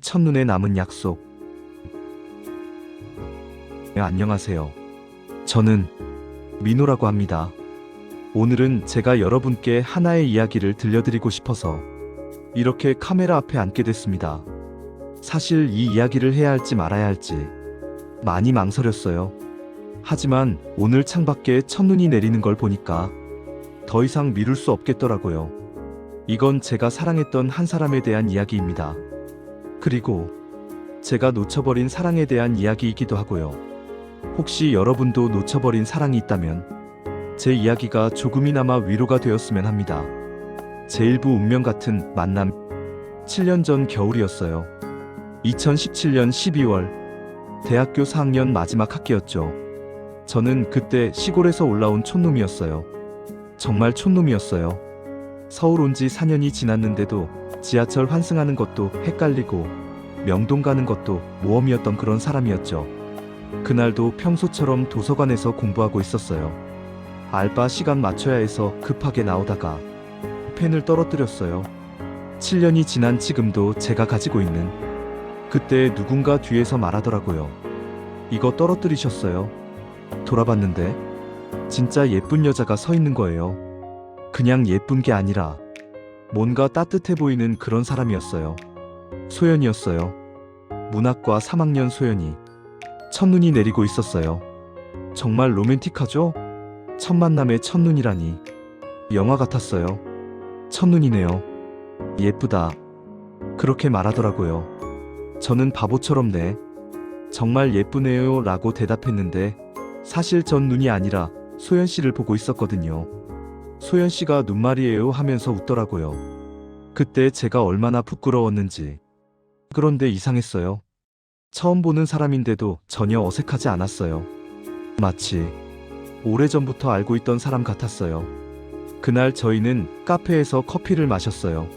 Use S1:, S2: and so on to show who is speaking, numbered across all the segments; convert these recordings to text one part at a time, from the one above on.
S1: 첫눈에 남은 약속. 네, 안녕하세요. 저는 민호라고 합니다. 오늘은 제가 여러분께 하나의 이야기를 들려드리고 싶어서 이렇게 카메라 앞에 앉게 됐습니다. 사실 이 이야기를 해야 할지 말아야 할지 많이 망설였어요. 하지만 오늘 창밖에 첫눈이 내리는 걸 보니까 더 이상 미룰 수 없겠더라고요. 이건 제가 사랑했던 한 사람에 대한 이야기입니다. 그리고 제가 놓쳐버린 사랑에 대한 이야기이기도 하고요. 혹시 여러분도 놓쳐버린 사랑이 있다면 제 이야기가 조금이나마 위로가 되었으면 합니다. 제1부 운명 같은 만남. 7년 전 겨울이었어요. 2017년 12월 대학교 4학년 마지막 학기였죠. 저는 그때 시골에서 올라온 촌놈이었어요. 정말 촌놈이었어요. 서울 온 지 4년이 지났는데도 지하철 환승하는 것도 헷갈리고 명동 가는 것도 모험이었던 그런 사람이었죠. 그날도 평소처럼 도서관에서 공부하고 있었어요. 알바 시간 맞춰야 해서 급하게 나오다가 펜을 떨어뜨렸어요. 7년이 지난 지금도 제가 가지고 있는. 그때 누군가 뒤에서 말하더라고요. 이거 떨어뜨리셨어요. 돌아봤는데 진짜 예쁜 여자가 서 있는 거예요. 그냥 예쁜 게 아니라 뭔가 따뜻해 보이는 그런 사람이었어요. 소연이었어요. 문학과 3학년 소연이. 첫눈이 내리고 있었어요. 정말 로맨틱하죠? 첫 만남의 첫눈이라니. 영화 같았어요. 첫눈이네요. 예쁘다. 그렇게 말하더라고요. 저는 바보처럼 네, 정말 예쁘네요 라고 대답했는데 사실 전 눈이 아니라 소연 씨를 보고 있었거든요. 소연 씨가 눈말이에요 하면서 웃더라고요. 그때 제가 얼마나 부끄러웠는지. 그런데 이상했어요. 처음 보는 사람인데도 전혀 어색하지 않았어요. 마치 오래전부터 알고 있던 사람 같았어요. 그날 저희는 카페에서 커피를 마셨어요.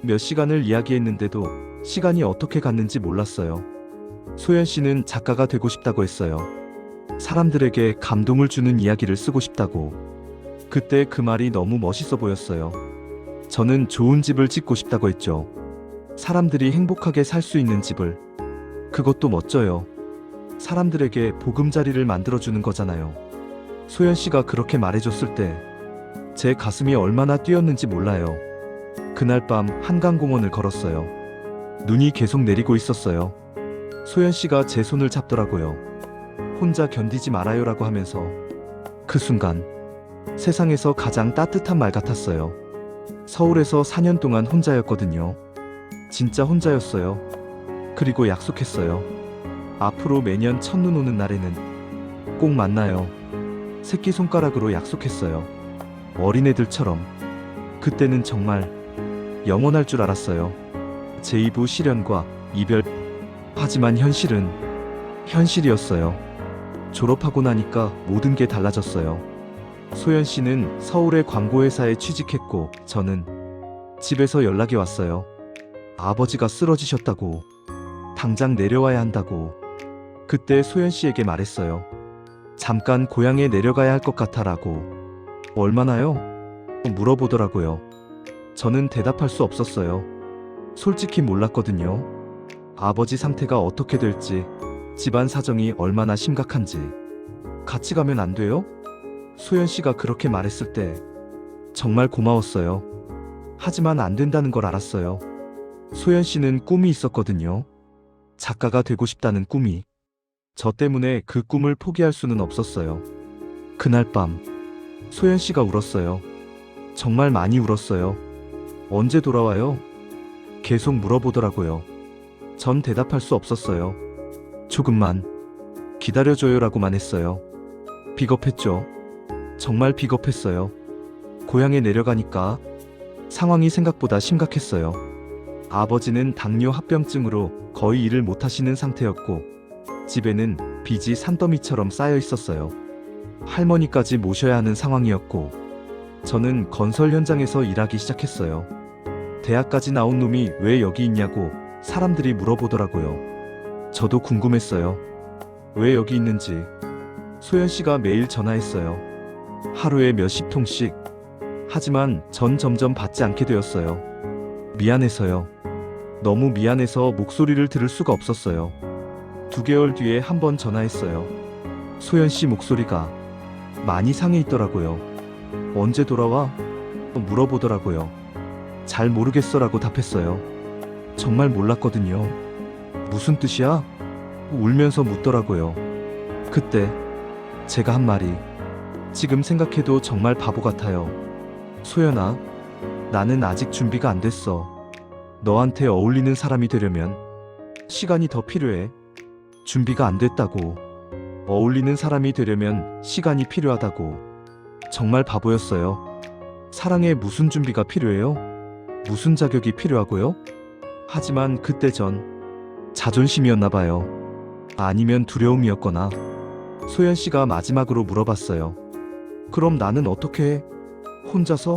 S1: 몇 시간을 이야기했는데도 시간이 어떻게 갔는지 몰랐어요. 소연 씨는 작가가 되고 싶다고 했어요. 사람들에게 감동을 주는 이야기를 쓰고 싶다고. 그때 그 말이 너무 멋있어 보였어요. 저는 좋은 집을 짓고 싶다고 했죠. 사람들이 행복하게 살 수 있는 집을. 그것도 멋져요. 사람들에게 보금자리를 만들어주는 거잖아요. 소연 씨가 그렇게 말해줬을 때 제 가슴이 얼마나 뛰었는지 몰라요. 그날 밤 한강공원을 걸었어요. 눈이 계속 내리고 있었어요. 소연 씨가 제 손을 잡더라고요. 혼자 견디지 말아요라고 하면서. 그 순간 세상에서 가장 따뜻한 말 같았어요. 서울에서 4년 동안 혼자였거든요. 진짜 혼자였어요. 그리고 약속했어요. 앞으로 매년 첫눈 오는 날에는 꼭 만나요. 새끼손가락으로 약속했어요. 어린애들처럼. 그때는 정말 영원할 줄 알았어요. 제2부 시련과 이별. 하지만 현실은 현실이었어요. 졸업하고 나니까 모든 게 달라졌어요. 소연 씨는 서울의 광고회사에 취직했고 저는 집에서 연락이 왔어요. 아버지가 쓰러지셨다고. 당장 내려와야 한다고. 그때 소연 씨에게 말했어요. 잠깐 고향에 내려가야 할 것 같아라고. 얼마나요? 물어보더라고요. 저는 대답할 수 없었어요. 솔직히 몰랐거든요. 아버지 상태가 어떻게 될지, 집안 사정이 얼마나 심각한지. 같이 가면 안 돼요? 소연 씨가 그렇게 말했을 때 정말 고마웠어요. 하지만 안 된다는 걸 알았어요. 소연 씨는 꿈이 있었거든요. 작가가 되고 싶다는 꿈이. 저 때문에 그 꿈을 포기할 수는 없었어요. 그날 밤 소연 씨가 울었어요. 정말 많이 울었어요. 언제 돌아와요? 계속 물어보더라고요. 전 대답할 수 없었어요. 조금만 기다려줘요라고만 했어요. 비겁했죠. 정말 비겁했어요. 고향에 내려가니까 상황이 생각보다 심각했어요. 아버지는 당뇨 합병증으로 거의 일을 못하시는 상태였고 집에는 빚이 산더미처럼 쌓여 있었어요. 할머니까지 모셔야 하는 상황이었고 저는 건설 현장에서 일하기 시작했어요. 대학까지 나온 놈이 왜 여기 있냐고 사람들이 물어보더라고요. 저도 궁금했어요. 왜 여기 있는지. 소연 씨가 매일 전화했어요. 하루에 몇십 통씩. 하지만 전 점점 받지 않게 되었어요. 미안해서요. 너무 미안해서 목소리를 들을 수가 없었어요. 2개월 뒤에 한 번 전화했어요. 소연 씨 목소리가 많이 상해 있더라고요. 언제 돌아와? 물어보더라고요. 잘 모르겠어라고 답했어요. 정말 몰랐거든요. 무슨 뜻이야? 울면서 묻더라고요. 그때 제가 한 말이 지금 생각해도 정말 바보 같아요. 소연아, 나는 아직 준비가 안 됐어. 너한테 어울리는 사람이 되려면 시간이 더 필요해. 준비가 안 됐다고. 어울리는 사람이 되려면 시간이 필요하다고. 정말 바보였어요. 사랑에 무슨 준비가 필요해요? 무슨 자격이 필요하고요? 하지만 그때 전 자존심이었나 봐요. 아니면 두려움이었거나. 소연 씨가 마지막으로 물어봤어요. 그럼 나는 어떻게 해? 혼자서?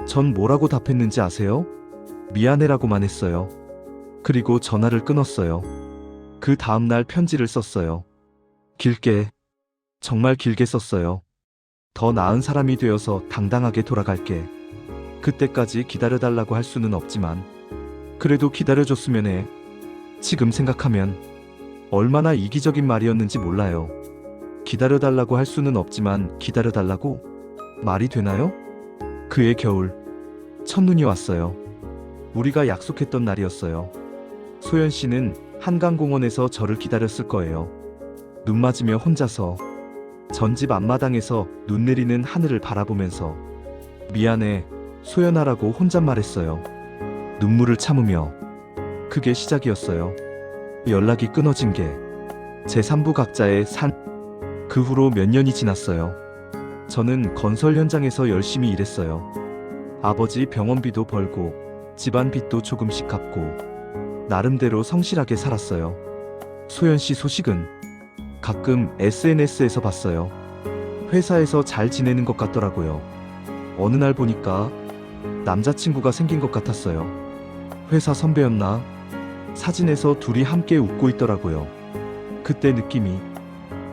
S1: 전 뭐라고 답했는지 아세요? 미안해라고만 했어요. 그리고 전화를 끊었어요. 그 다음날 편지를 썼어요. 길게, 정말 길게 썼어요. 더 나은 사람이 되어서 당당하게 돌아갈게. 그때까지 기다려달라고 할 수는 없지만 그래도 기다려줬으면 해. 지금 생각하면 얼마나 이기적인 말이었는지 몰라요. 기다려달라고 할 수는 없지만 기다려달라고? 말이 되나요? 그해 겨울 첫눈이 왔어요. 우리가 약속했던 날이었어요. 소연 씨는 한강공원에서 저를 기다렸을 거예요. 눈 맞으며 혼자서 전집 앞마당에서 눈 내리는 하늘을 바라보면서 미안해, 소연아라고 혼잣말했어요. 눈물을 참으며. 그게 시작이었어요. 연락이 끊어진 게 제3부 각자의 산. 그 후로 몇 년이 지났어요. 저는 건설 현장에서 열심히 일했어요. 아버지 병원비도 벌고 집안 빚도 조금씩 갚고 나름대로 성실하게 살았어요. 소연 씨 소식은 가끔 SNS에서 봤어요. 회사에서 잘 지내는 것 같더라고요. 어느 날 보니까 남자친구가 생긴 것 같았어요. 회사 선배였나? 사진에서 둘이 함께 웃고 있더라고요. 그때 느낌이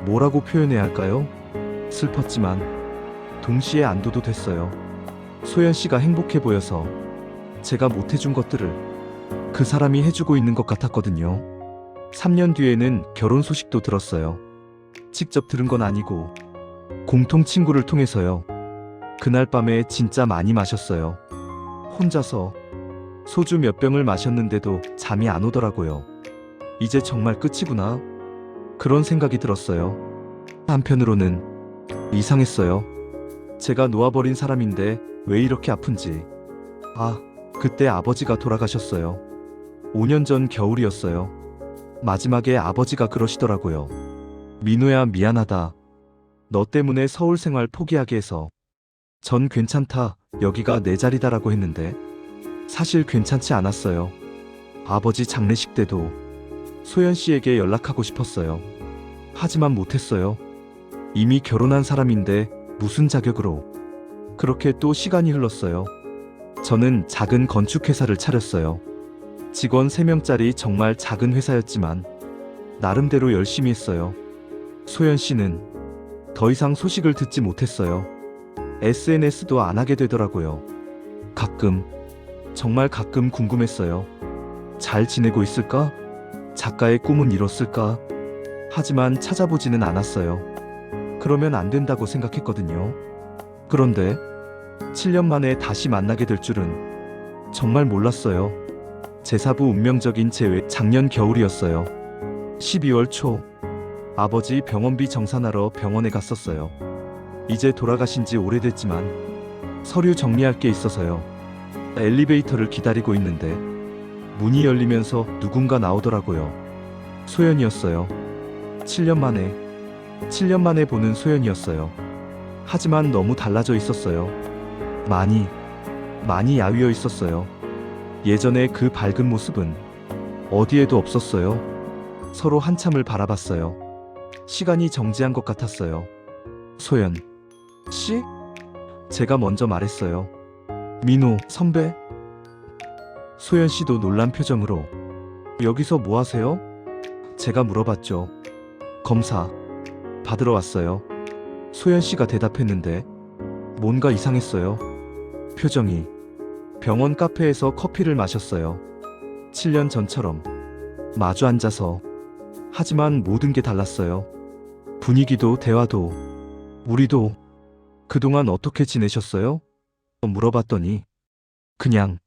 S1: 뭐라고 표현해야 할까요? 슬펐지만 동시에 안도도 됐어요. 소연 씨가 행복해 보여서 제가 못해준 것들을 그 사람이 해주고 있는 것 같았거든요. 3년 뒤에는 결혼 소식도 들었어요. 직접 들은 건 아니고 공통 친구를 통해서요. 그날 밤에 진짜 많이 마셨어요. 혼자서 소주 몇 병을 마셨는데도 잠이 안 오더라고요. 이제 정말 끝이구나. 그런 생각이 들었어요. 한편으로는 이상했어요. 제가 놓아버린 사람인데 왜 이렇게 아픈지. 그때 아버지가 돌아가셨어요. 5년 전 겨울이었어요. 마지막에 아버지가 그러시더라고요. 민호야, 미안하다. 너 때문에 서울 생활 포기하게 해서. 전 괜찮다, 여기가 내 자리다라고 했는데 사실 괜찮지 않았어요. 아버지 장례식 때도 소연 씨에게 연락하고 싶었어요. 하지만 못했어요. 이미 결혼한 사람인데 무슨 자격으로. 그렇게 또 시간이 흘렀어요. 저는 작은 건축회사를 차렸어요. 직원 3명짜리 정말 작은 회사였지만 나름대로 열심히 했어요. 소연 씨는 더 이상 소식을 듣지 못했어요. SNS도 안 하게 되더라고요. 가끔, 정말 가끔 궁금했어요. 잘 지내고 있을까? 작가의 꿈은 이뤘을까? 하지만 찾아보지는 않았어요. 그러면 안 된다고 생각했거든요. 그런데 7년 만에 다시 만나게 될 줄은 정말 몰랐어요. 제4부 운명적인 재회. 작년 겨울이었어요. 12월 초 아버지 병원비 정산하러 병원에 갔었어요. 이제 돌아가신 지 오래됐지만 서류 정리할 게 있어서요. 엘리베이터를 기다리고 있는데 문이 열리면서 누군가 나오더라고요. 소연이었어요. 7년 만에 보는 소연이었어요. 하지만 너무 달라져 있었어요. 많이 야위어 있었어요. 예전에 그 밝은 모습은 어디에도 없었어요. 서로 한참을 바라봤어요. 시간이 정지한 것 같았어요. 소연 씨? 제가 먼저 말했어요. 민호 선배? 소연 씨도 놀란 표정으로 여기서 뭐 하세요? 제가 물어봤죠. 검사 받으러 왔어요. 소연 씨가 대답했는데 뭔가 이상했어요. 표정이. 병원 카페에서 커피를 마셨어요. 7년 전처럼 마주 앉아서. 하지만 모든 게 달랐어요. 분위기도 대화도. 우리도. 그동안 어떻게 지내셨어요? 물어봤더니 그냥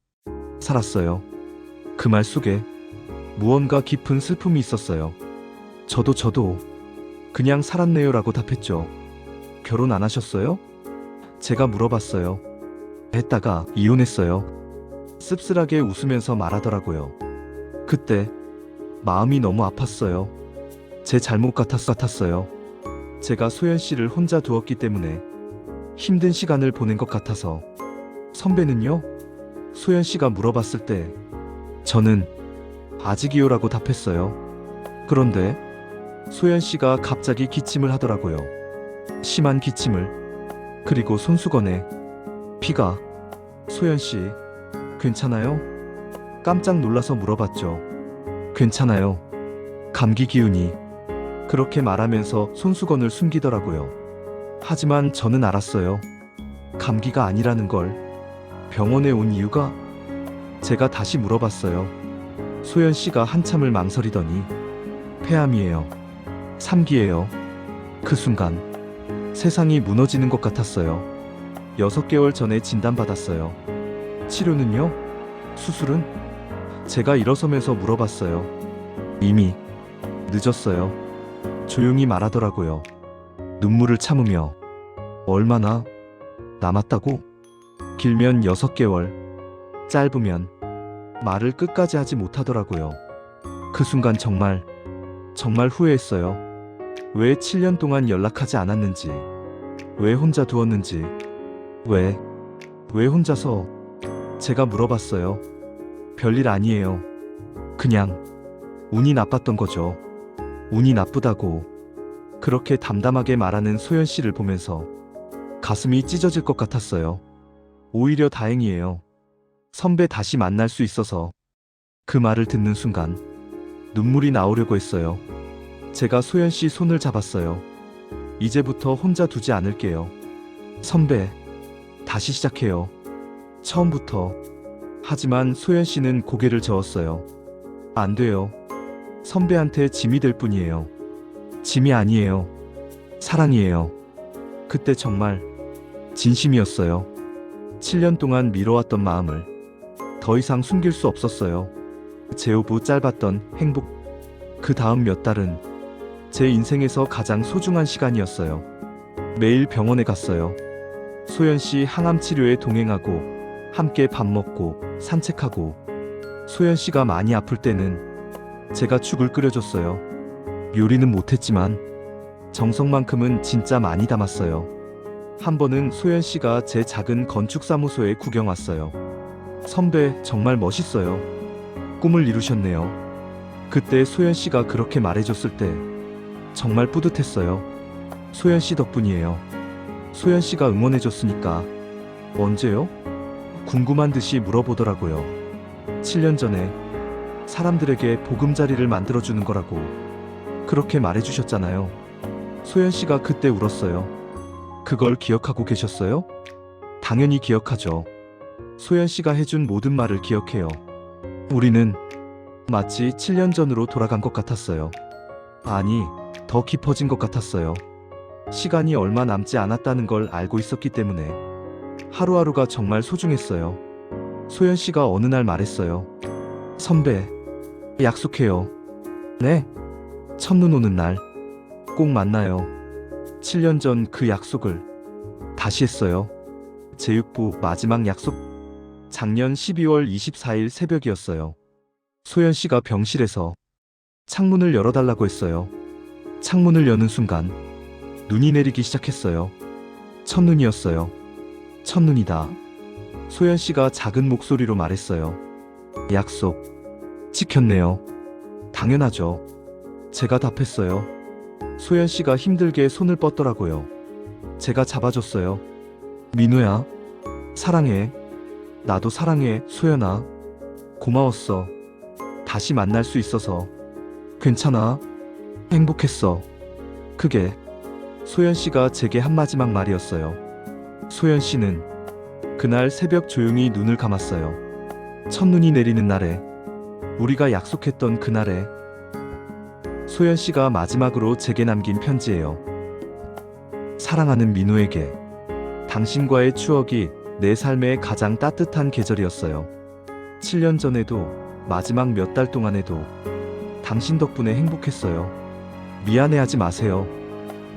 S1: 살았어요. 그 말 속에 무언가 깊은 슬픔이 있었어요. 저도 그냥 살았네요라고 답했죠. 결혼 안 하셨어요? 제가 물어봤어요. 했다가 이혼했어요. 씁쓸하게 웃으면서 말하더라고요. 그때 마음이 너무 아팠어요. 제 잘못 같았어요. 제가 소연 씨를 혼자 두었기 때문에 힘든 시간을 보낸 것 같아서. 선배는요? 소연 씨가 물어봤을 때 저는 아직이요라고 답했어요. 그런데 소연 씨가 갑자기 기침을 하더라고요. 심한 기침을. 그리고 손수건에 피가. 소연 씨, 괜찮아요? 깜짝 놀라서 물어봤죠. 괜찮아요. 감기 기운이. 그렇게 말하면서 손수건을 숨기더라고요. 하지만 저는 알았어요. 감기가 아니라는 걸. 병원에 온 이유가? 제가 다시 물어봤어요. 소연 씨가 한참을 망설이더니 폐암이에요. 3기예요. 그 순간 세상이 무너지는 것 같았어요. 6개월 전에 진단받았어요. 치료는요? 수술은? 제가 일어서면서 물어봤어요. 이미 늦었어요. 조용히 말하더라고요. 눈물을 참으며. 얼마나 남았다고? 길면 6개월, 짧으면. 말을 끝까지 하지 못하더라고요. 그 순간 정말 후회했어요. 왜 7년 동안 연락하지 않았는지, 왜 혼자 두었는지, 왜 혼자서. 제가 물어봤어요. 별일 아니에요. 그냥 운이 나빴던 거죠. 운이 나쁘다고. 그렇게 담담하게 말하는 소연 씨를 보면서 가슴이 찢어질 것 같았어요. 오히려 다행이에요. 선배 다시 만날 수 있어서. 그 말을 듣는 순간 눈물이 나오려고 했어요. 제가 소연 씨 손을 잡았어요. 이제부터 혼자 두지 않을게요. 선배, 다시 시작해요. 처음부터. 하지만 소연 씨는 고개를 저었어요. 안 돼요. 선배한테 짐이 될 뿐이에요. 짐이 아니에요. 사랑이에요. 그때 정말 진심이었어요. 7년 동안 미뤄왔던 마음을 더 이상 숨길 수 없었어요. 제오부 짧았던 행복. 그 다음 몇 달은 제 인생에서 가장 소중한 시간이었어요. 매일 병원에 갔어요. 소연 씨 항암 치료에 동행하고 함께 밥 먹고 산책하고. 소연 씨가 많이 아플 때는 제가 죽을 끓여줬어요. 요리는 못했지만 정성만큼은 진짜 많이 담았어요. 한 번은 소연 씨가 제 작은 건축사무소에 구경 왔어요. 선배, 정말 멋있어요. 꿈을 이루셨네요. 그때 소연 씨가 그렇게 말해줬을 때 정말 뿌듯했어요. 소연 씨 덕분이에요. 소연 씨가 응원해줬으니까. 언제요? 궁금한 듯이 물어보더라고요. 7년 전에 사람들에게 보금자리를 만들어주는 거라고 그렇게 말해주셨잖아요. 소연 씨가 그때 울었어요. 그걸 기억하고 계셨어요? 당연히 기억하죠. 소연 씨가 해준 모든 말을 기억해요. 우리는 마치 7년 전으로 돌아간 것 같았어요. 아니, 더 깊어진 것 같았어요. 시간이 얼마 남지 않았다는 걸 알고 있었기 때문에 하루하루가 정말 소중했어요. 소연 씨가 어느 날 말했어요. 선배, 약속해요. 네? 첫눈 오는 날 꼭 만나요. 7년 전 그 약속을 다시 했어요. 제육부 마지막 약속. 작년 12월 24일 새벽이었어요. 소연 씨가 병실에서 창문을 열어달라고 했어요. 창문을 여는 순간 눈이 내리기 시작했어요. 첫눈이었어요. 첫눈이다. 소연 씨가 작은 목소리로 말했어요. 약속 지켰네요. 당연하죠. 제가 답했어요. 소연 씨가 힘들게 손을 뻗더라고요. 제가 잡아줬어요. 민우야, 사랑해. 나도 사랑해, 소연아. 고마웠어. 다시 만날 수 있어서. 괜찮아. 행복했어. 그게 소연 씨가 제게 한 마지막 말이었어요. 소연 씨는 그날 새벽 조용히 눈을 감았어요. 첫눈이 내리는 날에 우리가 약속했던 그날에 소연 씨가 마지막으로 제게 남긴 편지예요. 사랑하는 민우에게, 당신과의 추억이 내 삶의 가장 따뜻한 계절이었어요. 7년 전에도 마지막 몇 달 동안에도 당신 덕분에 행복했어요. 미안해하지 마세요.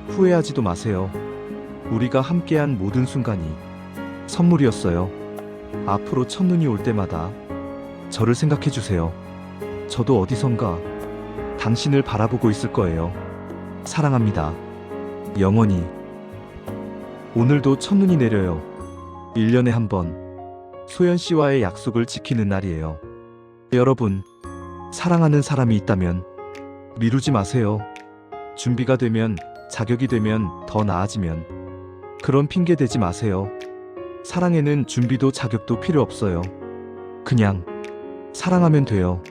S1: 후회하지도 마세요. 우리가 함께한 모든 순간이 선물이었어요. 앞으로 첫눈이 올 때마다 저를 생각해 주세요. 저도 어디선가 당신을 바라보고 있을 거예요. 사랑합니다. 영원히. 오늘도 첫눈이 내려요. 1년에 한 번 소연 씨와의 약속을 지키는 날이에요. 여러분, 사랑하는 사람이 있다면 미루지 마세요. 준비가 되면, 자격이 되면, 더 나아지면 그런 핑계 대지 마세요. 사랑에는 준비도 자격도 필요 없어요. 그냥 사랑하면 돼요.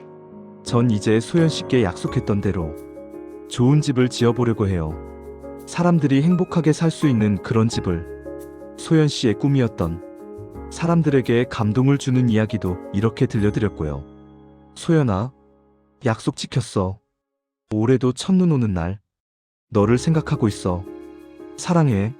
S1: 전 이제 소연 씨께 약속했던 대로 좋은 집을 지어보려고 해요. 사람들이 행복하게 살 수 있는 그런 집을. 소연 씨의 꿈이었던, 사람들에게 감동을 주는 이야기도 이렇게 들려드렸고요. 소연아, 약속 지켰어. 올해도 첫눈 오는 날 너를 생각하고 있어. 사랑해.